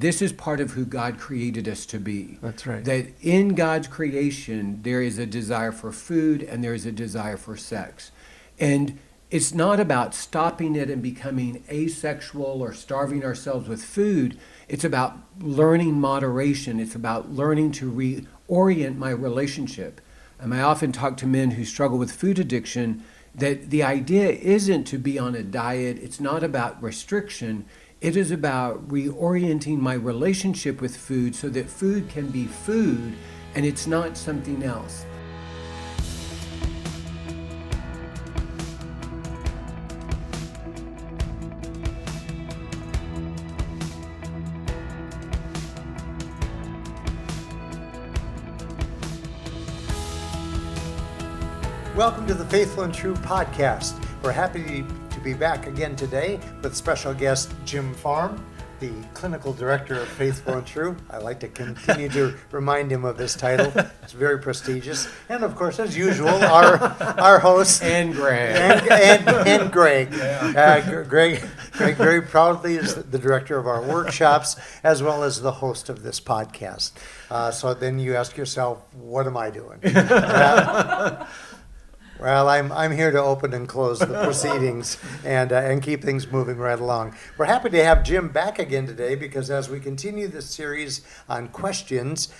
this is part of who God created us to be. That's right. That in God's creation, there is a desire for food and there is a desire for sex. And it's not about stopping it and becoming asexual or starving ourselves with food. It's about learning moderation. It's about learning to reorient my relationship. I often talk to men who struggle with food addiction that the idea isn't to be on a diet. It's not about restriction. It is about reorienting my relationship with food so that food can be food and it's not something else. Welcome to the Faithful and True podcast. We're happy to be back again today with special guest Jim Farm, the clinical director of Faithful and True. I like to continue to remind him of his title. It's very prestigious. And of course, as usual, our host And Greg. And Greg. Yeah. Greg very proudly is the director of our workshops as well as the host of this podcast. So then you ask yourself, what am I doing? Well, I'm here to open and close the proceedings and keep things moving right along. We're happy to have Jim back again today because as we continue this series on questions,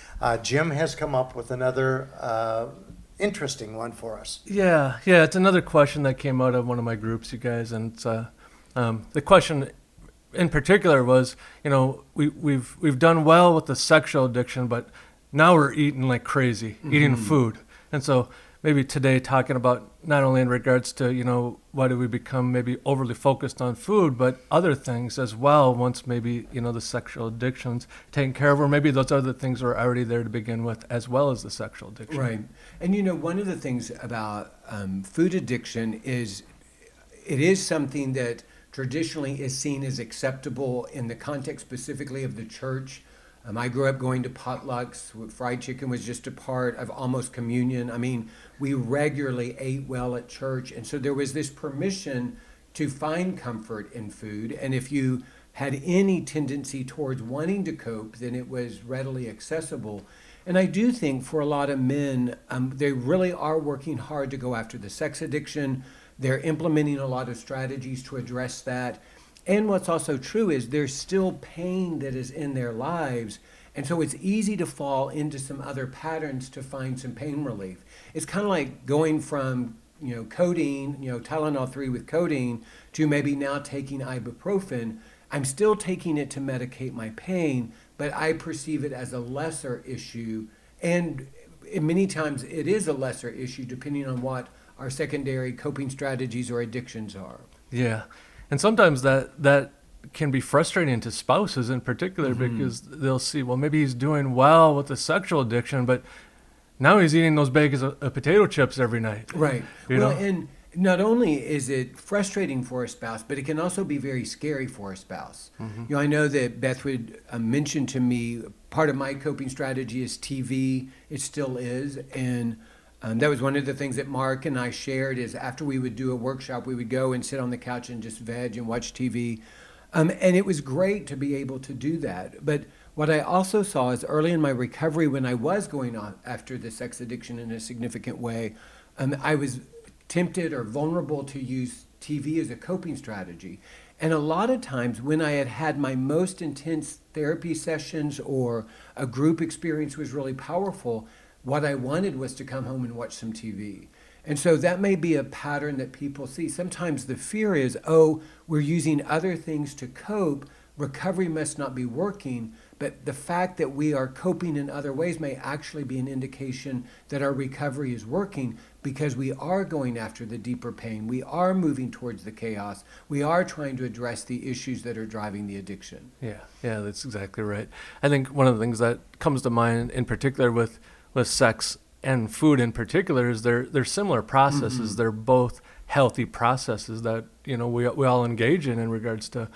Jim has come up with another interesting one for us. Yeah, it's another question that came out of one of my groups, you guys, and the question in particular was, we've done well with the sexual addiction, but now we're eating like crazy, eating food, and so. Maybe today talking about not only in regards to, why do we become maybe overly focused on food, but other things as well once maybe, the sexual addiction's taken care of, or maybe those other things are already there to begin with as well as the sexual addiction. Right. And, one of the things about food addiction is it is something that traditionally is seen as acceptable in the context specifically of the church. I grew up going to potlucks. Fried chicken was just a part of almost communion. We regularly ate well at church. And so there was this permission to find comfort in food. And if you had any tendency towards wanting to cope, then it was readily accessible. And I do think for a lot of men, they really are working hard to go after the sex addiction. They're implementing a lot of strategies to address that. And what's also true is there's still pain that is in their lives. And so it's easy to fall into some other patterns to find some pain relief. It's kind of like going from, codeine, Tylenol 3 with codeine to maybe now taking ibuprofen. I'm still taking it to medicate my pain, but I perceive it as a lesser issue. And many times it is a lesser issue depending on what our secondary coping strategies or addictions are. Yeah. And sometimes that can be frustrating to spouses in particular because they'll see, well, maybe he's doing well with the sexual addiction, but now he's eating those bags of potato chips every night. Right. And not only is it frustrating for a spouse, but it can also be very scary for a spouse. I know that Beth would mention to me, part of my coping strategy is TV. It still is. And that was one of the things that Mark and I shared is after we would do a workshop, we would go and sit on the couch and just veg and watch TV. And it was great to be able to do that. But what I also saw is early in my recovery when I was going on after the sex addiction in a significant way, I was tempted or vulnerable to use TV as a coping strategy. And a lot of times when I had had my most intense therapy sessions or a group experience was really powerful, what I wanted was to come home and watch some TV. And so that may be a pattern that people see. Sometimes the fear is, we're using other things to cope. Recovery must not be working. But the fact that we are coping in other ways may actually be an indication that our recovery is working because we are going after the deeper pain. We are moving towards the chaos. We are trying to address the issues that are driving the addiction. Yeah, that's exactly right. I think one of the things that comes to mind in particular with sex and food in particular is they're similar processes. They're both healthy processes that we all engage in regards to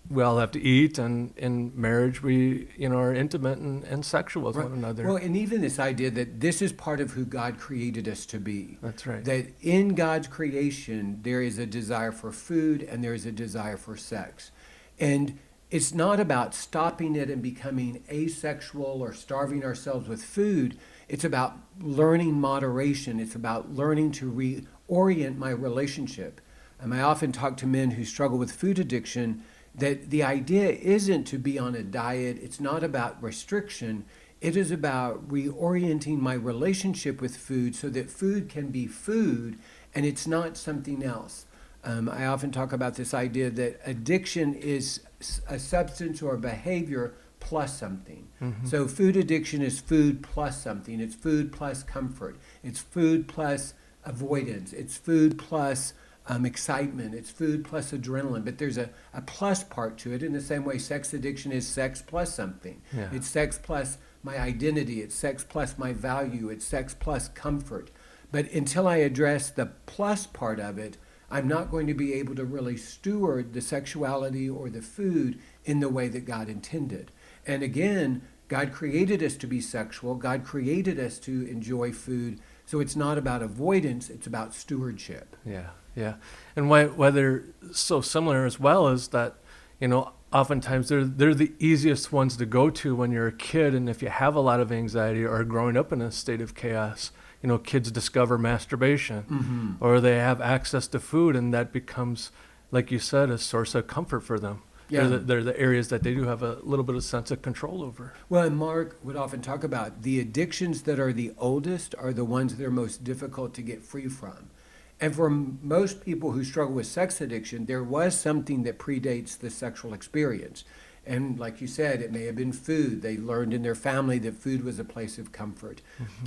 we all have to eat, and in marriage we are intimate and sexual with one another. Well, and even this idea that this is part of who God created us to be. That's right. That in God's creation there is a desire for food and there is a desire for sex. And it's not about stopping it and becoming asexual or starving ourselves with food. It's about learning moderation. It's about learning to reorient my relationship. I often talk to men who struggle with food addiction that the idea isn't to be on a diet. It's not about restriction. It is about reorienting my relationship with food so that food can be food and it's not something else. I often talk about this idea that addiction is a substance or a behavior plus something. So food addiction is food plus something. It's food plus comfort. It's food plus avoidance. It's food plus excitement. It's food plus adrenaline. But there's a plus part to it in the same way sex addiction is sex plus something. Yeah. It's sex plus my identity. It's sex plus my value. It's sex plus comfort. But until I address the plus part of it, I'm not going to be able to really steward the sexuality or the food in the way that God intended. And again, God created us to be sexual. God created us to enjoy food. So it's not about avoidance, it's about stewardship. Yeah, yeah. And why they're so similar as well is that, oftentimes they're the easiest ones to go to when you're a kid, and if you have a lot of anxiety or growing up in a state of chaos, kids discover masturbation or they have access to food, and that becomes, like you said, a source of comfort for them. Yeah. They're the areas that they do have a little bit of sense of control over. Well, and Mark would often talk about the addictions that are the oldest are the ones that are most difficult to get free from. And for most people who struggle with sex addiction, there was something that predates the sexual experience. And like you said, it may have been food. They learned in their family that food was a place of comfort.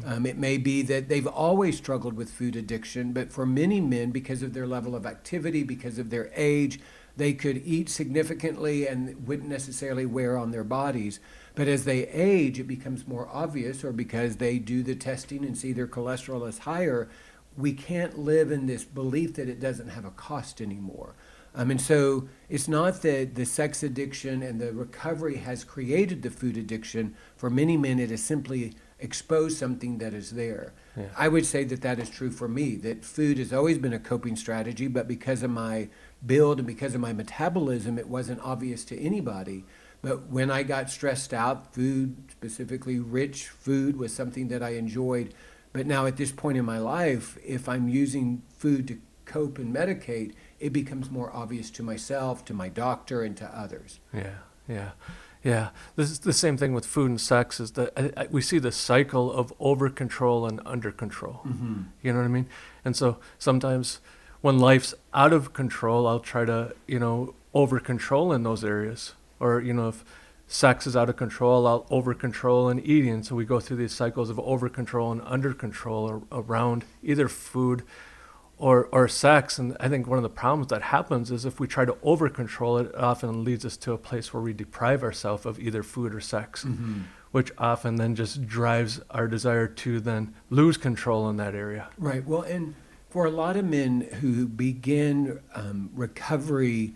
It may be that they've always struggled with food addiction, but for many men, because of their level of activity, because of their age, they could eat significantly and wouldn't necessarily wear on their bodies. But as they age, it becomes more obvious, or because they do the testing and see their cholesterol is higher, we can't live in this belief that it doesn't have a cost anymore. And so it's not that the sex addiction and the recovery has created the food addiction. For many men, it has simply exposed something that is there. Yeah. I would say that that is true for me, that food has always been a coping strategy, but because of my build and because of my metabolism, it wasn't obvious to anybody. But when I got stressed out, food, specifically rich food, was something that I enjoyed. But now at this point in my life, if I'm using food to cope and medicate, it becomes more obvious to myself, to my doctor, and to others. Yeah. This is the same thing with food and sex, is that we see the cycle of over control and under control. You know what I mean? And so sometimes when life's out of control, I'll try to, over control in those areas. Or, if sex is out of control, I'll over control in eating. So we go through these cycles of over control and under control around either food or sex. And I think one of the problems that happens is if we try to over control it, it often leads us to a place where we deprive ourselves of either food or sex, which often then just drives our desire to then lose control in that area. Right. Well, and for a lot of men who begin recovery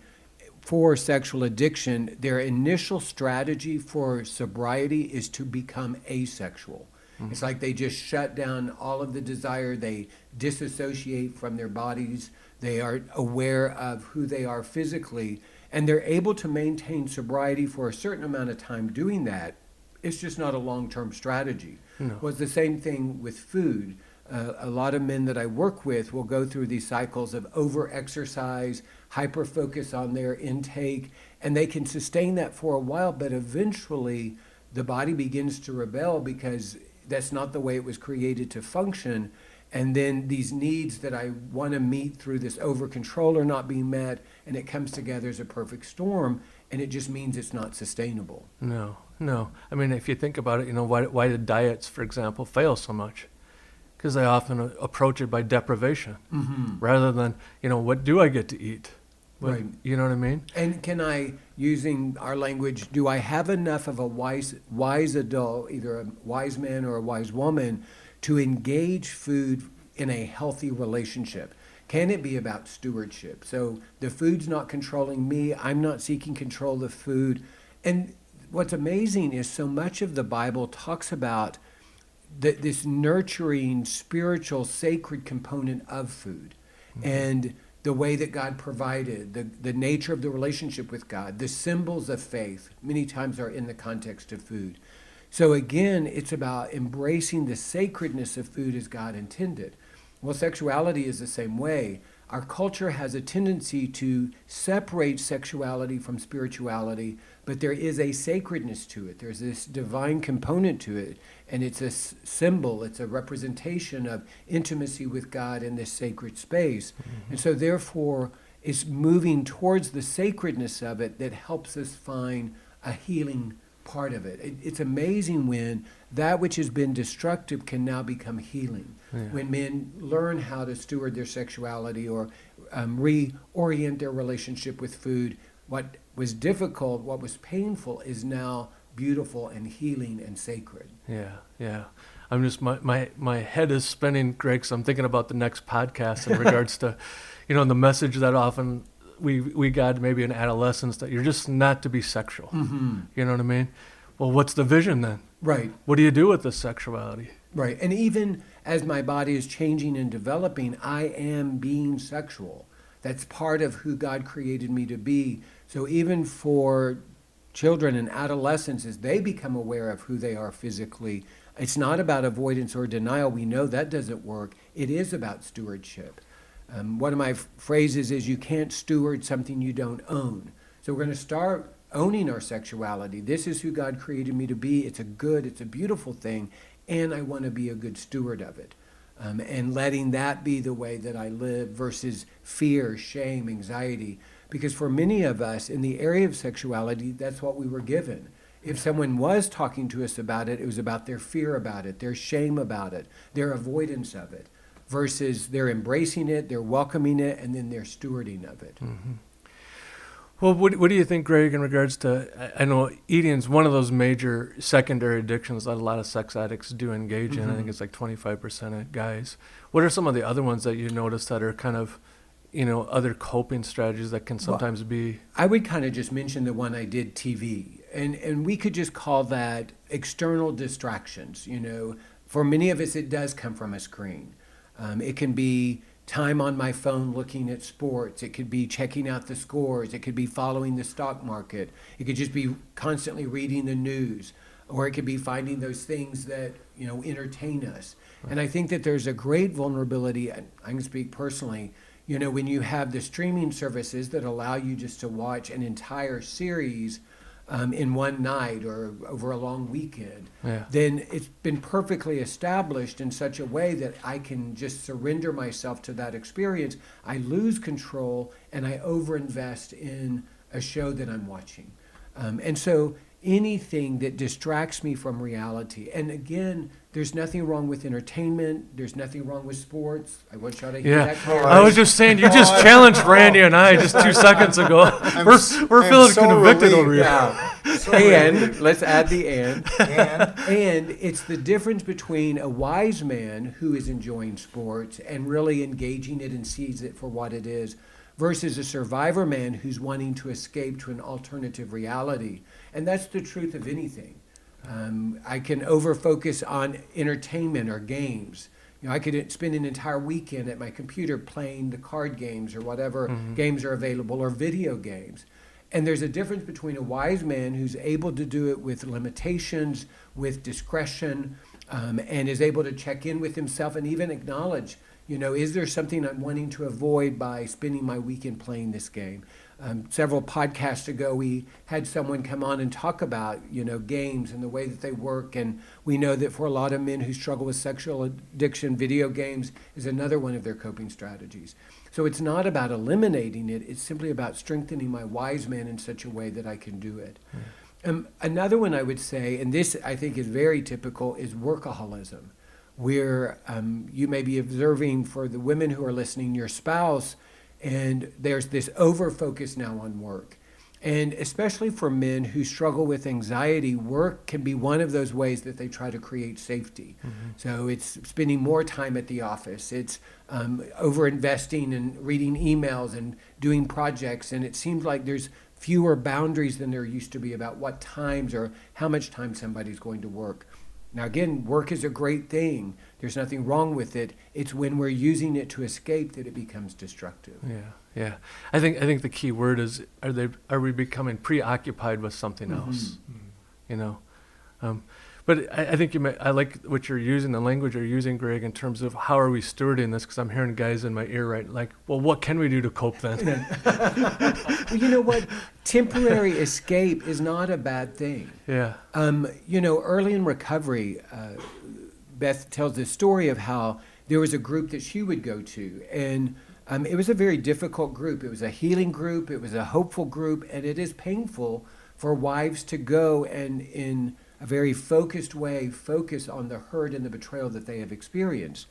for sexual addiction, their initial strategy for sobriety is to become asexual. It's like they just shut down all of the desire. They disassociate from their bodies. They are aware of who they are physically, and they're able to maintain sobriety for a certain amount of time doing that. It's just not a long-term strategy. No. Well, it's the same thing with food. A lot of men that I work with will go through these cycles of over-exercise, hyper-focus on their intake, and they can sustain that for a while, but eventually the body begins to rebel because that's not the way it was created to function. And then these needs that I want to meet through this over-control are not being met, and it comes together as a perfect storm, and it just means it's not sustainable. No. I mean, if you think about it, why did diets, for example, fail so much? Because they often approach it by deprivation rather than, what do I get to eat? Right. You know what I mean? And can I, using our language, do I have enough of a wise adult, either a wise man or a wise woman, to engage food in a healthy relationship? Can it be about stewardship? So the food's not controlling me. I'm not seeking control of the food. And what's amazing is so much of the Bible talks about this nurturing, spiritual, sacred component of food. And the way that God provided, the nature of the relationship with God, the symbols of faith, many times are in the context of food. So again, it's about embracing the sacredness of food as God intended. Well, sexuality is the same way. Our culture has a tendency to separate sexuality from spirituality, but there is a sacredness to it. There's this divine component to it, and it's a symbol, it's a representation of intimacy with God in this sacred space. Mm-hmm. And so therefore, it's moving towards the sacredness of it that helps us find a healing part of it. It's amazing when that which has been destructive can now become healing. Yeah. When men learn how to steward their sexuality or reorient their relationship with food, what was difficult, what was painful is now beautiful and healing and sacred. Yeah. I'm just, my head is spinning, Greg, so I'm thinking about the next podcast in regards to, the message that often we got maybe in adolescence that you're just not to be sexual. Mm-hmm. You know what I mean? Well, what's the vision then? Right. What do you do with this sexuality? Right. And even as my body is changing and developing, I am being sexual. That's part of who God created me to be. So even for children and adolescents, as they become aware of who they are physically, it's not about avoidance or denial. We know that doesn't work. It is about stewardship. One of my phrases is, you can't steward something you don't own. So we're going to start owning our sexuality. This is who God created me to be. It's a beautiful thing, and I want to be a good steward of it. And letting that be the way that I live versus fear, shame, anxiety. Because for many of us in the area of sexuality, that's what we were given. If someone was talking to us about it, it was about their fear about it, their shame about it, their avoidance of it, versus they're embracing it, they're welcoming it, and then they're stewarding of it. Mm-hmm. Well, what do you think, Greg, in regards to, I know eating's one of those major secondary addictions that a lot of sex addicts do engage in. I think it's like 25% of guys. What are some of the other ones that you notice that are kind of, other coping strategies that can sometimes be? I would kind of just mention the one I did, TV. And we could just call that external distractions. For many of us, it does come from a screen. It can be time on my phone looking at sports. It could be checking out the scores. It could be following the stock market. It could just be constantly reading the news. Or it could be finding those things that, entertain us. Right. And I think that there's a great vulnerability, and I can speak personally, when you have the streaming services that allow you just to watch an entire series in one night or over a long weekend, then it's been perfectly established in such a way that I can just surrender myself to that experience. I lose control and I overinvest in a show that I'm watching. And so anything that distracts me from reality, and again, there's nothing wrong with entertainment. There's nothing wrong with sports. I want y'all to hear that clearly. I was just saying, you just challenged Randy and I just 2 seconds ago. We're feeling so convicted over here. And let's add the and. And it's the difference between a wise man who is enjoying sports and really engaging it and sees it for what it is, versus a survivor man who's wanting to escape to an alternative reality. And that's the truth of anything. I can over-focus on entertainment or games. I could spend an entire weekend at my computer playing the card games or whatever games are available, or video games. And there's a difference between a wise man who's able to do it with limitations, with discretion, and is able to check in with himself and even acknowledge, is there something I'm wanting to avoid by spending my weekend playing this game? Several podcasts ago, we had someone come on and talk about, games and the way that they work. And we know that for a lot of men who struggle with sexual addiction, video games is another one of their coping strategies. So it's not about eliminating it. It's simply about strengthening my wise man in such a way that I can do it. Another one I would say, and this I think is very typical, is workaholism, where you may be observing, for the women who are listening, your spouse, and there's this over-focus now on work. And especially for men who struggle with anxiety, work can be one of those ways that they try to create safety. So it's spending more time at the office. It's over-investing and reading emails and doing projects. And it seems like there's fewer boundaries than there used to be about what times or how much time somebody's going to work. Now again, work is a great thing. There's nothing wrong with it. It's when we're using it to escape that it becomes destructive. Yeah. I think the key word is, are we becoming preoccupied with something else? You know, but I think I like what you're using, the language you're using, Greg, in terms of how are we stewarding this? Because I'm hearing guys in my ear, right? Like, well, what can we do to cope then? Well, you know what? Temporary escape is not a bad thing. Yeah. Early in recovery, Beth tells this story of how there was a group that she would go to, and it was a very difficult group. It was a healing group. It was a hopeful group, and it is painful for wives to go and in a very focused way focus on the hurt and the betrayal that they have experienced.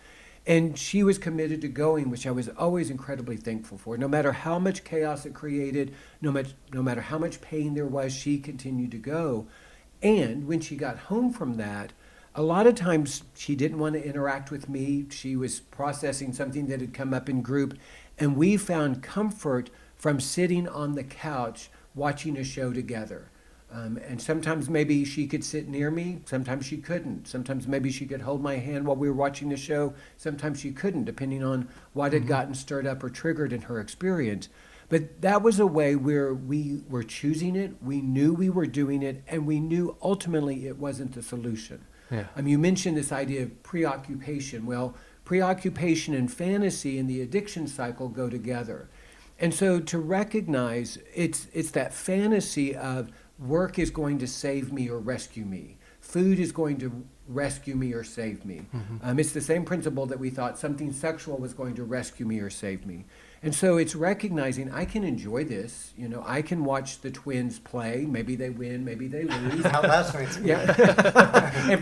And she was committed to going, which I was always incredibly thankful for. No matter how much chaos it created, no matter how much pain there was, she continued to go. And when she got home from that, a lot of times she didn't want to interact with me. She was processing something that had come up in group. And we found comfort from sitting on the couch watching a show together. And sometimes maybe she could sit near me, sometimes she couldn't. Sometimes maybe she could hold my hand while we were watching the show, sometimes she couldn't, depending on what had gotten stirred up or triggered in her experience. But that was a way where we were choosing it, we knew we were doing it, and we knew ultimately it wasn't the solution. Yeah. You mentioned this idea of preoccupation. Well, preoccupation and fantasy and the addiction cycle go together. And so to recognize it's that fantasy of work is going to save me or rescue me. Food is going to rescue me or save me. It's the same principle that we thought something sexual was going to rescue me or save me. And so it's recognizing I can enjoy this. I can watch the twins play. Maybe they win, maybe they lose. How last night's game. And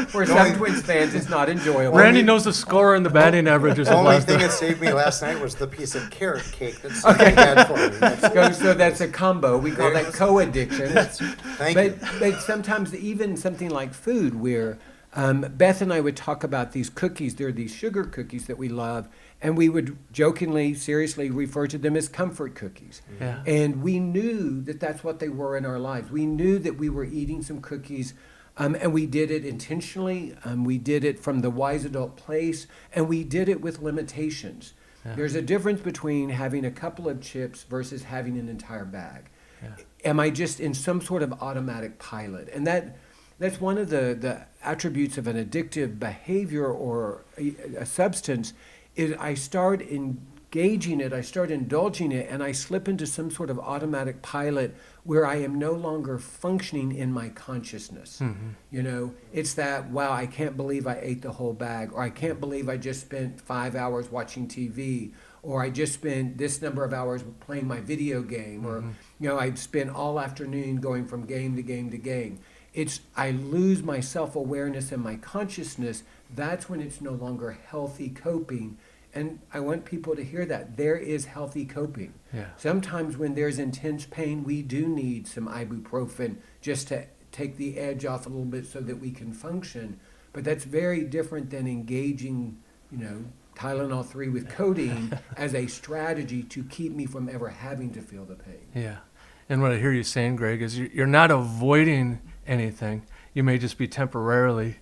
for some Twins fans, it's not enjoyable. Randy knows the score and the batting averages. The of only last thing night. that saved me last night was the piece of carrot cake that Cindy had for me. So that's a combo. We call that co-addiction. Thank you. But sometimes even something like food, where Beth and I would talk about these cookies. They're these sugar cookies that we love, and we would jokingly, seriously refer to them as comfort cookies. Yeah. And we knew that that's what they were in our lives. We knew that we were eating some cookies, and we did it intentionally. We did it from the wise adult place, and we did it with limitations. Yeah. There's a difference between having a couple of chips versus having an entire bag. Yeah. Am I just in some sort of automatic pilot? And that's one of the attributes of an addictive behavior or a substance is I start engaging it, I start indulging it, and I slip into some sort of automatic pilot where I am no longer functioning in my consciousness. It's that, wow, I can't believe I ate the whole bag, or I can't believe I just spent 5 hours watching TV, or I just spent this number of hours playing my video game, or I spent all afternoon going from game to game to game. I lose my self-awareness and my consciousness. That's when it's no longer healthy coping. And I want people to hear that. There is healthy coping. Yeah. Sometimes when there's intense pain, we do need some ibuprofen just to take the edge off a little bit so that we can function. But that's very different than engaging, Tylenol 3 with codeine as a strategy to keep me from ever having to feel the pain. Yeah. And what I hear you saying, Greg, is you're not avoiding anything. You may just be temporarily,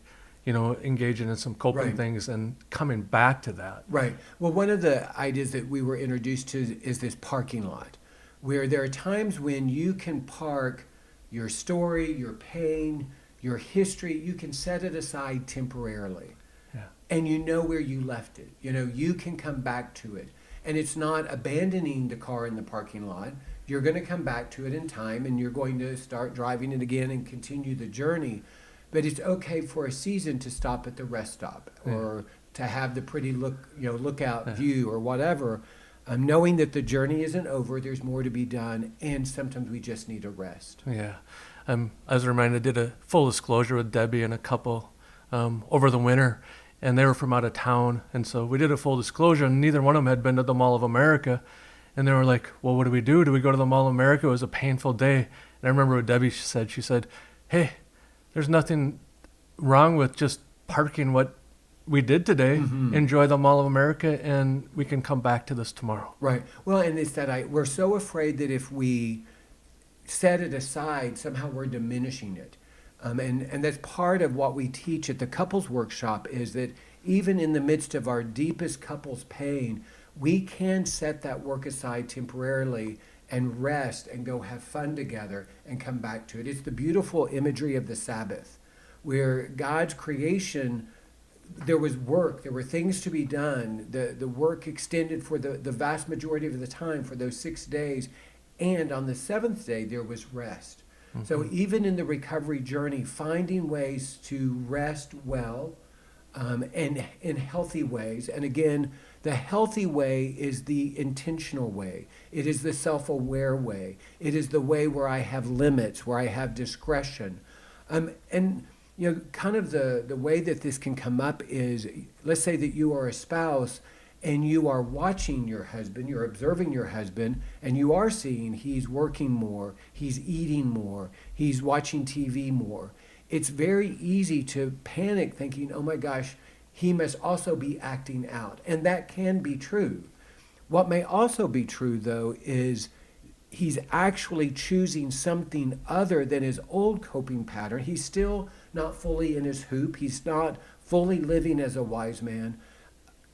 engaging in some coping things and coming back to that. Right. Well, one of the ideas that we were introduced to is this parking lot, where there are times when you can park your story, your pain, your history, you can set it aside temporarily. Yeah. And you know where you left it. You can come back to it. And it's not abandoning the car in the parking lot. You're going to come back to it in time, and you're going to start driving it again and continue the journey. But it's okay for a season to stop at the rest stop, or to have the pretty lookout view or whatever, knowing that the journey isn't over. There's more to be done, and sometimes we just need a rest. Yeah. As a reminder, I did a full disclosure with Debbie and a couple over the winter, and they were from out of town. And so we did a full disclosure, and neither one of them had been to the Mall of America. And they were like, well, what do we do? Do we go to the Mall of America? It was a painful day. And I remember what Debbie said. She said, hey, there's nothing wrong with just parking what we did today. Enjoy the Mall of America, and we can come back to this tomorrow. Right. Well, and it's that we're so afraid that if we set it aside, somehow we're diminishing it. And that's part of what we teach at the couples workshop, is that even in the midst of our deepest couples pain, we can set that work aside temporarily and rest and go have fun together and come back to it. It's the beautiful imagery of the Sabbath, where God's creation, there was work, there were things to be done. The work extended for the vast majority of the time for those 6 days. And on the seventh day, there was rest. Mm-hmm. So even in the recovery journey, finding ways to rest well and in healthy ways. And again, the healthy way is the intentional way. It is the self-aware way. It is the way where I have limits, where I have discretion. And you know, kind of the way that this can come up is, let's say that you are a spouse and you are watching your husband, you're observing your husband, and you are seeing he's working more, he's eating more, he's watching TV more. It's very easy to panic thinking, oh my gosh, he must also be acting out. And that can be true. What may also be true, though, is he's actually choosing something other than his old coping pattern. He's still not fully in his hoop. He's not fully living as a wise man.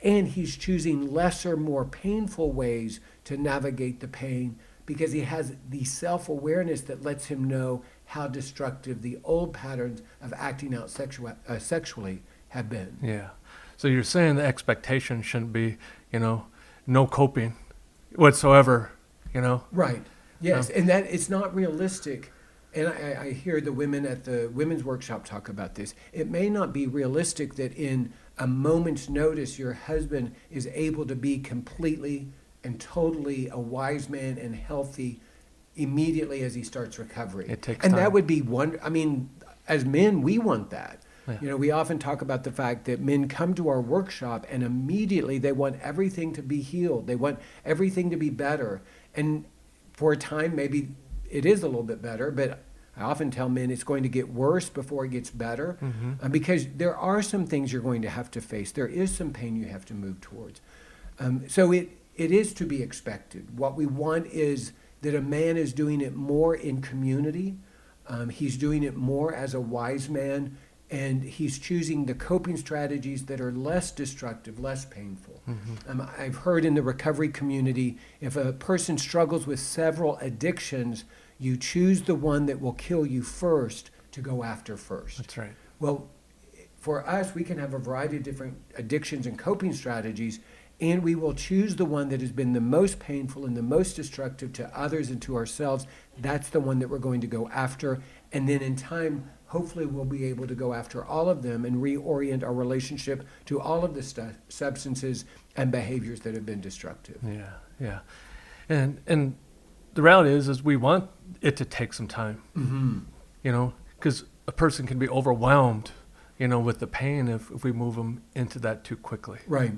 And he's choosing lesser, more painful ways to navigate the pain because he has the self-awareness that lets him know how destructive the old patterns of acting out sexually have been. Yeah. So you're saying the expectation shouldn't be, no coping whatsoever, Right. Yes. And that it's not realistic. And I hear the women at the women's workshop talk about this. It may not be realistic that in a moment's notice your husband is able to be completely and totally a wise man and healthy immediately as he starts recovery. It takes and time. That would be as men, we want that. Yeah. We often talk about the fact that men come to our workshop and immediately they want everything to be healed. They want everything to be better. And for a time, maybe it is a little bit better, but I often tell men it's going to get worse before it gets better, because there are some things you're going to have to face. There is some pain you have to move towards. So it is to be expected. What we want is that a man is doing it more in community. He's doing it more as a wise man, and he's choosing the coping strategies that are less destructive, less painful. I've heard in the recovery community, if a person struggles with several addictions, you choose the one that will kill you first to go after first. That's right. Well, for us, we can have a variety of different addictions and coping strategies, and we will choose the one that has been the most painful and the most destructive to others and to ourselves. That's the one that we're going to go after. And then in time, hopefully we'll be able to go after all of them and reorient our relationship to all of the substances and behaviors that have been destructive. Yeah. And the reality is we want it to take some time, because a person can be overwhelmed, with the pain if we move them into that too quickly. Right.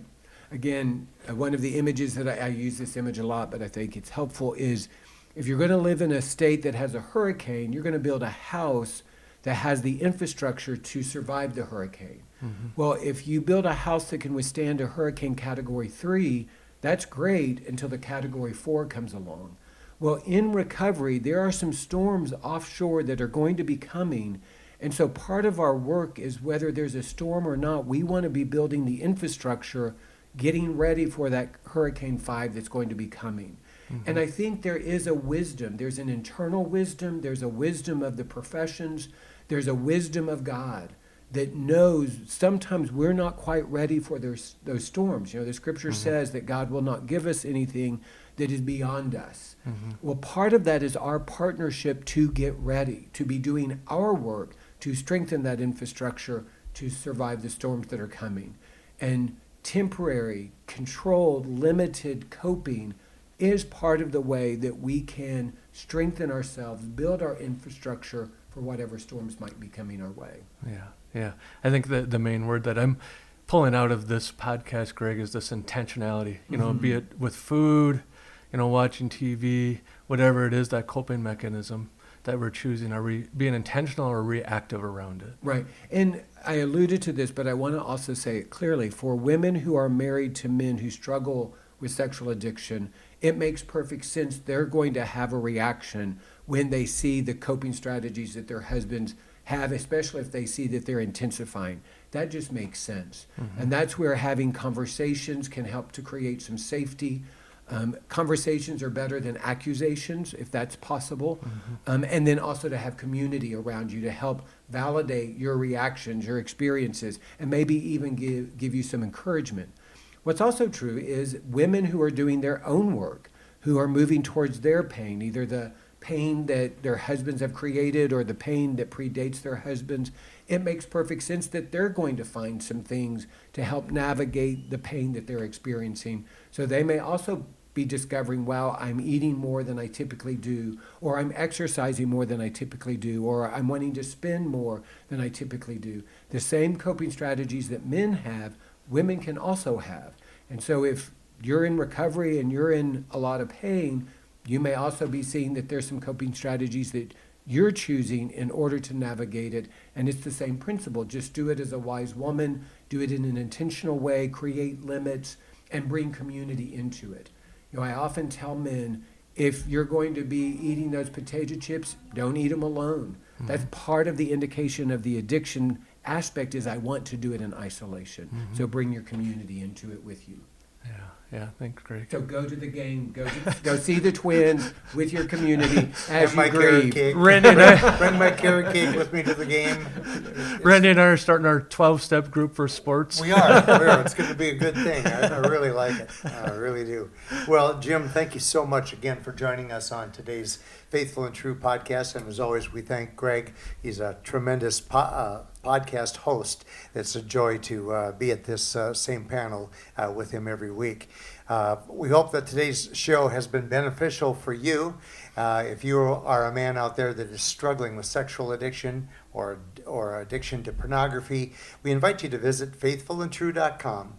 Again, one of the images that I use this image a lot, but I think it's helpful, is if you're going to live in a state that has a hurricane, you're going to build a house that has the infrastructure to survive the hurricane. Well, if you build a house that can withstand a hurricane category 3, that's great until the category 4 comes along. Well, in recovery, there are some storms offshore that are going to be coming. And so part of our work is, whether there's a storm or not, we want to be building the infrastructure, getting ready for that Hurricane 5 that's going to be coming. And I think there is a wisdom. There's an internal wisdom. There's a wisdom of the professions. There's a wisdom of God that knows sometimes we're not quite ready for those storms. The scripture says that God will not give us anything that is beyond us. Well, part of that is our partnership to get ready, to be doing our work, to strengthen that infrastructure to survive the storms that are coming. And temporary, controlled, limited coping is part of the way that we can strengthen ourselves, build our infrastructure for whatever storms might be coming our way. Yeah. I think the main word that I'm pulling out of this podcast, Greg, is this intentionality, be it with food, watching TV, whatever it is, that coping mechanism that we're choosing. Are we being intentional or reactive around it? Right. And I alluded to this, but I want to also say it clearly. For women who are married to men who struggle with sexual addiction, it makes perfect sense. They're going to have a reaction when they see the coping strategies that their husbands have, especially if they see that they're intensifying. That just makes sense. And that's where having conversations can help to create some safety. Conversations are better than accusations, if that's possible. And then also to have community around you to help validate your reactions, your experiences, and maybe even give you some encouragement. What's also true is women who are doing their own work, who are moving towards their pain, either the pain that their husbands have created or the pain that predates their husbands, it makes perfect sense that they're going to find some things to help navigate the pain that they're experiencing. So they may also be discovering, wow, I'm eating more than I typically do, or I'm exercising more than I typically do, or I'm wanting to spend more than I typically do. The same coping strategies that men have, women can also have. And so if you're in recovery and you're in a lot of pain, you may also be seeing that there's some coping strategies that you're choosing in order to navigate it. And it's the same principle. Just do it as a wise woman, do it in an intentional way, create limits, and bring community into it. You know, I often tell men, if you're going to be eating those potato chips, don't eat them alone. That's part of the indication of the addiction aspect is I want to do it in isolation. So bring your community into it with you. Yeah, thanks, Greg. So go to the game, go see the Twins with your community as And my you carrot grieve. cake. Randy and I, Bring my carrot cake with me to the game. Randy and I are starting our 12-step group for sports. We are. It's going to be a good thing. I really like it. I really do. Well, Jim, thank you so much again for joining us on today's Faithful and True podcast. And as always, we thank Greg. He's a tremendous podcast host. It's a joy to be at this same panel with him every week. We hope that today's show has been beneficial for you. If you are a man out there that is struggling with sexual addiction or addiction to pornography, we invite you to visit faithfulandtrue.com.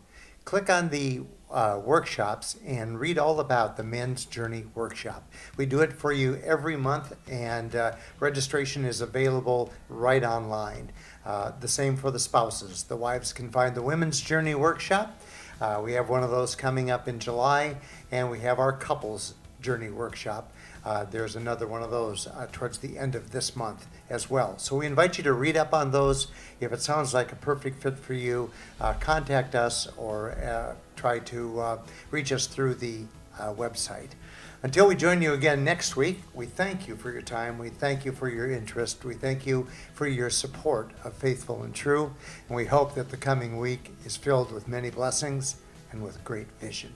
Click on the workshops and read all about the Men's Journey Workshop. We do it for you every month, and registration is available right online. The same for the spouses. The wives can find the Women's Journey Workshop. We have one of those coming up in July, and we have our Couples Journey Workshop. There's another one of those towards the end of this month as well. So we invite you to read up on those. If it sounds like a perfect fit for you, contact us or try to reach us through the website. Until we join you again next week, we thank you for your time. We thank you for your interest. We thank you for your support of Faithful and True. And we hope that the coming week is filled with many blessings and with great vision.